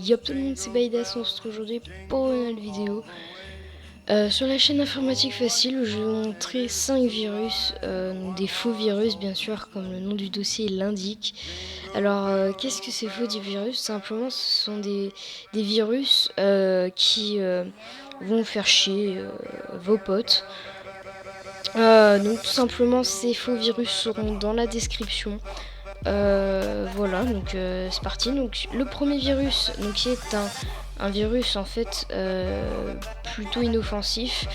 Yo tout le monde, c'est Baïdas, on se retrouve aujourd'hui pour une nouvelle vidéo sur la chaîne Informatique Facile où je vais vous montrer 5 virus, des faux virus bien sûr comme le nom du dossier l'indique. Alors qu'est-ce que ces faux virus? Simplement ce sont des virus qui vont faire chier vos potes. Donc tout simplement ces faux virus seront dans la description. Voilà, donc c'est parti. Donc le premier virus, donc qui est un virus en fait plutôt inoffensif,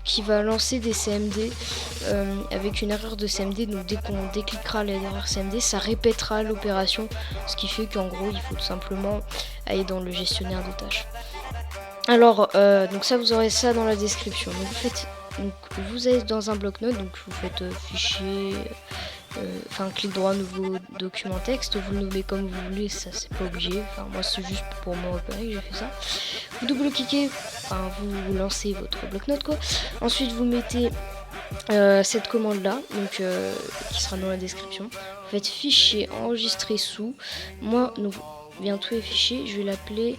qui va lancer des CMD avec une erreur de CMD. Donc dès qu'on décliquera l'erreur CMD, ça répétera l'opération, ce qui fait qu'en gros il faut tout simplement aller dans le gestionnaire de tâches. Alors donc ça, vous aurez ça dans la description. Donc vous allez dans un bloc-notes, donc vous faites fichier, clic droit, nouveau document texte, vous le nommez comme vous voulez, ça c'est pas obligé, moi c'est juste pour me repérer que j'ai fait ça. Vous double-cliquez, vous lancez votre bloc-notes quoi. Ensuite vous mettez cette commande là, donc qui sera dans la description. Vous faites fichier, enregistrer sous. Moi, donc bien tous les fichiers, je vais l'appeler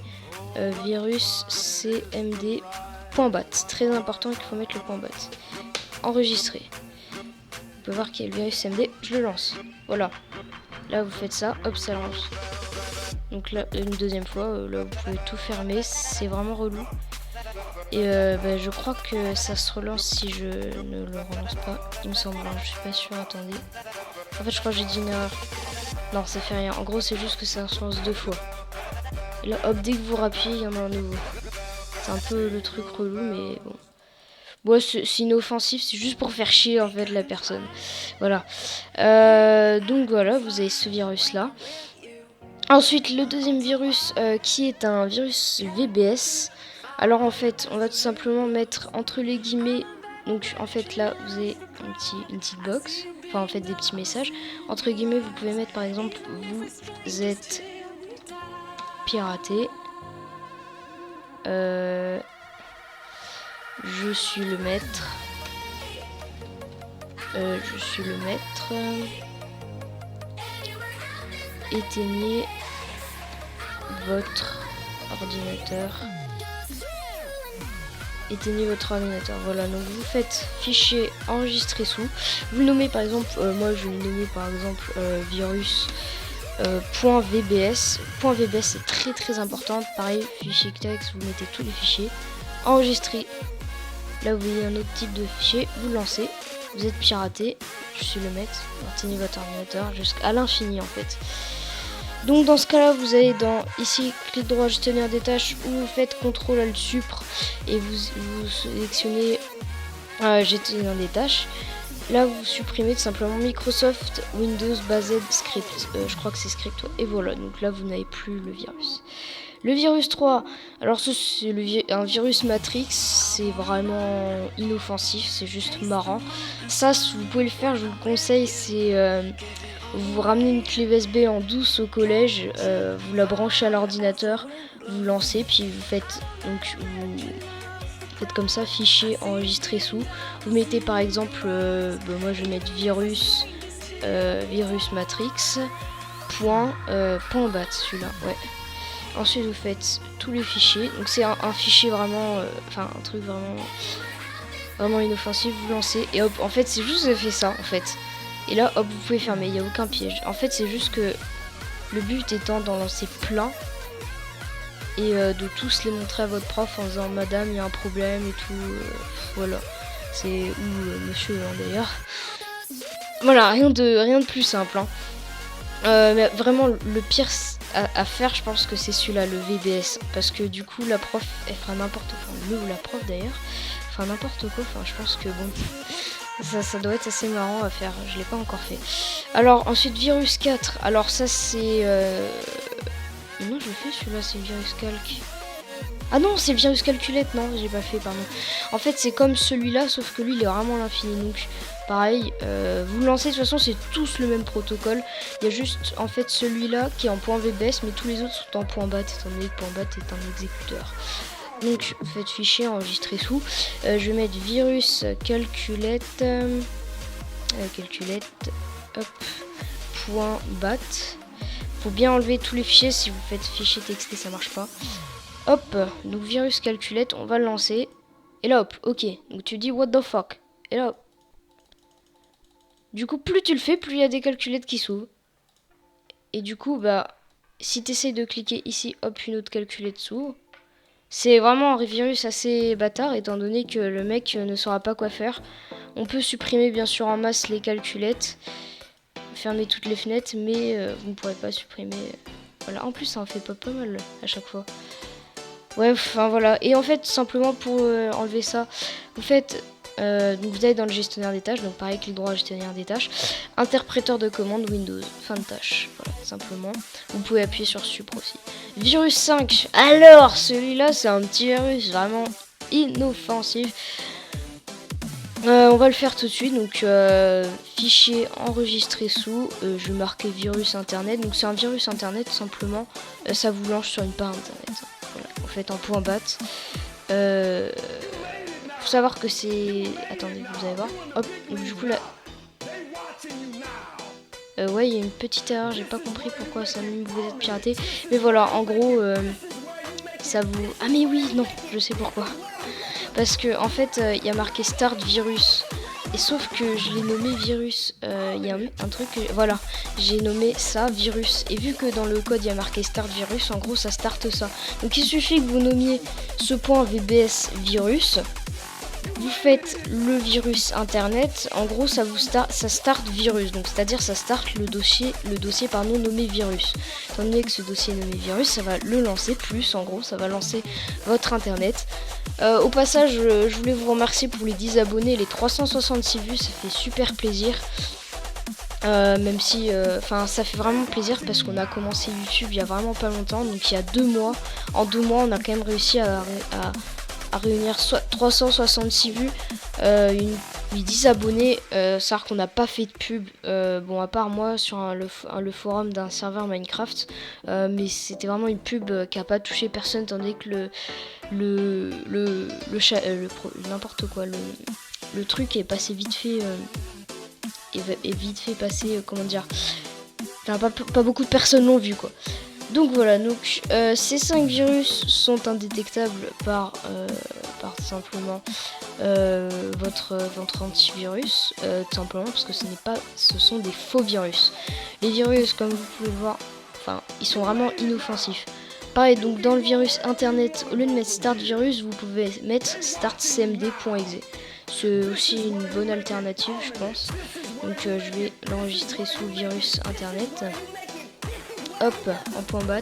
virus cmd.bat. C'est très important qu'il faut mettre le .bat. Enregistrer. Vous pouvez voir qu'il y a le virus cmd, je le lance. Voilà. Là vous faites ça, hop, ça lance. Donc là, une deuxième fois, là vous pouvez tout fermer, c'est vraiment relou. Et je crois que ça se relance si je ne le relance pas, il me semble, je suis pas sûr, attendez. En fait je crois que j'ai dit une erreur. Non, ça fait rien, en gros c'est juste que ça se lance deux fois. Et là hop, dès que vous rappuyez, il y en a un nouveau. C'est un peu le truc relou, mais bon. Bon, c'est inoffensif, c'est juste pour faire chier en fait la personne. Voilà. Donc voilà, vous avez ce virus là. Ensuite, le deuxième virus qui est un virus VBS. Alors en fait, on va tout simplement mettre entre les guillemets. Donc en fait là, vous avez une petite box. Enfin en fait des petits messages. Entre guillemets, vous pouvez mettre par exemple vous êtes piraté. Je suis le maître. Éteignez votre ordinateur. Voilà, donc vous faites fichier enregistrer sous. Vous le nommez par exemple, moi je vais le nommer par exemple virus .vbs. .vbs c'est très très important. Pareil, fichier texte, vous mettez tous les fichiers. Enregistrer. Là vous voyez un autre type de fichier, vous le lancez, vous êtes piraté, je suis le maître, maintenez votre ordinateur jusqu'à l'infini en fait. Donc dans ce cas là vous allez dans ici clic droit gestionnaire des tâches où vous faites CTRL ALT SUPR et vous sélectionnez gestionnaire des tâches. Là vous supprimez tout simplement Microsoft Windows Based Script, je crois que c'est script, et voilà, donc là vous n'avez plus le virus. Le virus 3, alors c'est un virus Matrix, c'est vraiment inoffensif, c'est juste marrant. Ça, si vous pouvez le faire, je vous le conseille, c'est vous ramenez une clé USB en douce au collège, vous la branchez à l'ordinateur, vous lancez, puis vous faites comme ça, fichier enregistré sous. Vous mettez par exemple, moi je vais mettre virus matrix .bat, celui-là, ouais. Ensuite vous faites tous les fichiers, donc c'est un fichier vraiment, un truc vraiment inoffensif, vous lancez et hop, en fait c'est juste vous avez fait ça en fait. Et là hop, vous pouvez fermer, il n'y a aucun piège. En fait c'est juste que le but étant d'en lancer plein et de tous les montrer à votre prof en disant madame il y a un problème et tout, voilà. C'est ou monsieur d'ailleurs. Voilà, rien de plus simple. Mais vraiment le pire à faire, je pense que c'est celui-là, le VBS, parce que du coup la prof elle fera n'importe quoi, le ou la prof d'ailleurs fera n'importe quoi, je pense que bon ça doit être assez marrant à faire, je l'ai pas encore fait. Alors ensuite virus 4, alors ça c'est non, je le fais celui-là, c'est le virus calque. Ah non, c'est le virus calculette, non, j'ai pas fait, pardon. En fait, c'est comme celui-là, sauf que lui, il est vraiment à l'infini. Donc, pareil, vous le lancez, de toute façon, c'est tous le même protocole. Il y a juste, en fait, celui-là qui est en .vbs, mais tous les autres sont en .bat, étant donné que .bat est un exécuteur. Donc, vous faites fichier, enregistrer sous. Je vais mettre virus calculette, hop, .bat. Faut bien enlever tous les fichiers. Si vous faites fichier TXT, ça marche pas. Hop, donc virus calculette, on va le lancer. Et là hop, ok. Donc tu dis what the fuck. Et là hop. Du coup, plus tu le fais, plus il y a des calculettes qui s'ouvrent. Et du coup, bah, si tu essayes de cliquer ici, hop, une autre calculette s'ouvre. C'est vraiment un virus assez bâtard, étant donné que le mec ne saura pas quoi faire. On peut supprimer bien sûr en masse les calculettes, fermer toutes les fenêtres, mais vous ne pourrez pas supprimer. Voilà, en plus ça en fait pas mal à chaque fois. Ouais, enfin voilà. Et en fait, simplement pour enlever ça, vous faites, donc vous allez dans le gestionnaire des tâches, donc pareil, clic droit, gestionnaire des tâches, interpréteur de commande Windows, fin de tâche, voilà, simplement. Vous pouvez appuyer sur Sup aussi. Virus 5, alors celui-là c'est un petit virus vraiment inoffensif. On va le faire tout de suite, donc fichier enregistré sous, je vais marquer virus internet, donc c'est un virus internet tout simplement, ça vous lance sur une page internet. Voilà, en fait en point bat. Faut savoir que c'est... Attendez, vous allez voir. Hop, donc du coup là... ouais, il y a une petite erreur, j'ai pas compris pourquoi ça me vous êtes piraté. Mais voilà, en gros, ça vous... Ah mais oui, non, je sais pourquoi. Parce que en fait, il y a marqué start virus. Et sauf que je l'ai nommé virus. Il y a un truc, voilà, j'ai nommé ça virus. Et vu que dans le code il y a marqué start virus, en gros ça starte ça. Donc il suffit que vous nommiez ce point VBS virus. Vous faites le virus internet, en gros ça start virus, donc c'est-à-dire ça start le dossier pardon, nommé virus. Étant donné que ce dossier est nommé virus, ça va le lancer, plus en gros ça va lancer votre internet. Au passage, je voulais vous remercier pour les 10 abonnés, les 366 vues, ça fait super plaisir. Même si, ça fait vraiment plaisir parce qu'on a commencé YouTube il y a vraiment pas longtemps, donc il y a 2 mois. En 2 mois, on a quand même réussi à réunir 366 vues, 10 abonnés, c'est-à-dire qu'on n'a pas fait de pub, bon à part moi sur le forum d'un serveur Minecraft, mais c'était vraiment une pub qui a pas touché personne, tandis que n'importe quoi, le truc est passé vite fait, est vite fait passer, comment dire, enfin, pas beaucoup de personnes l'ont vu quoi. Donc voilà, donc ces 5 virus sont indétectables par simplement votre antivirus, tout simplement parce que ce sont des faux virus. Les virus, comme vous pouvez le voir, enfin, ils sont vraiment inoffensifs. Pareil, donc dans le virus internet, au lieu de mettre start virus, vous pouvez mettre start cmd.exe. C'est aussi une bonne alternative, je pense. Donc je vais l'enregistrer sous virus internet. Hop, en point bat.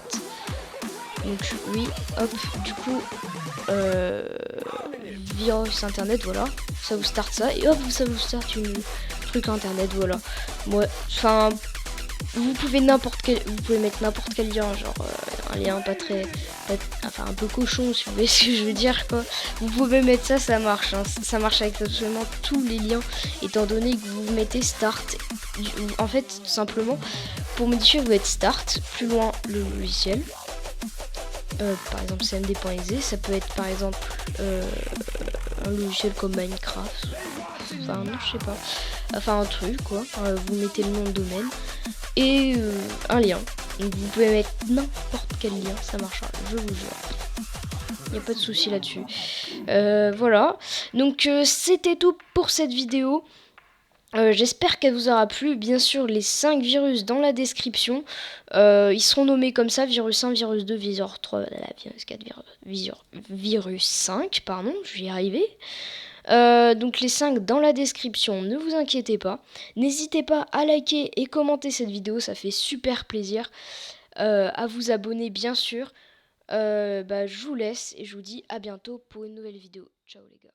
Donc oui, hop, du coup, virus internet, voilà. Ça vous start ça. Et hop, ça vous start une truc internet, voilà. Ouais, enfin, vous pouvez mettre n'importe quel lien, genre un lien un peu cochon, si vous voyez ce que je veux dire, quoi. Vous pouvez mettre ça, ça marche, hein. Ça marche avec absolument tous les liens, étant donné que vous mettez start. En fait, tout simplement, pour modifier, vous mettez start, plus loin le logiciel. Par exemple cmd.exe, ça peut être par exemple un logiciel comme Minecraft, enfin non je sais pas, enfin un truc quoi, vous mettez le nom de domaine et un lien, donc vous pouvez mettre n'importe quel lien, ça marchera, je vous jure, il n'y a pas de souci là-dessus. Voilà, donc c'était tout pour cette vidéo. J'espère qu'elle vous aura plu. Bien sûr, les 5 virus dans la description. Ils seront nommés comme ça, virus 1, virus 2, virus 3, virus 4, virus 5, pardon, je vais y arriver. Donc les 5 dans la description, ne vous inquiétez pas. N'hésitez pas à liker et commenter cette vidéo, ça fait super plaisir. À vous abonner bien sûr. Je vous laisse et je vous dis à bientôt pour une nouvelle vidéo. Ciao les gars.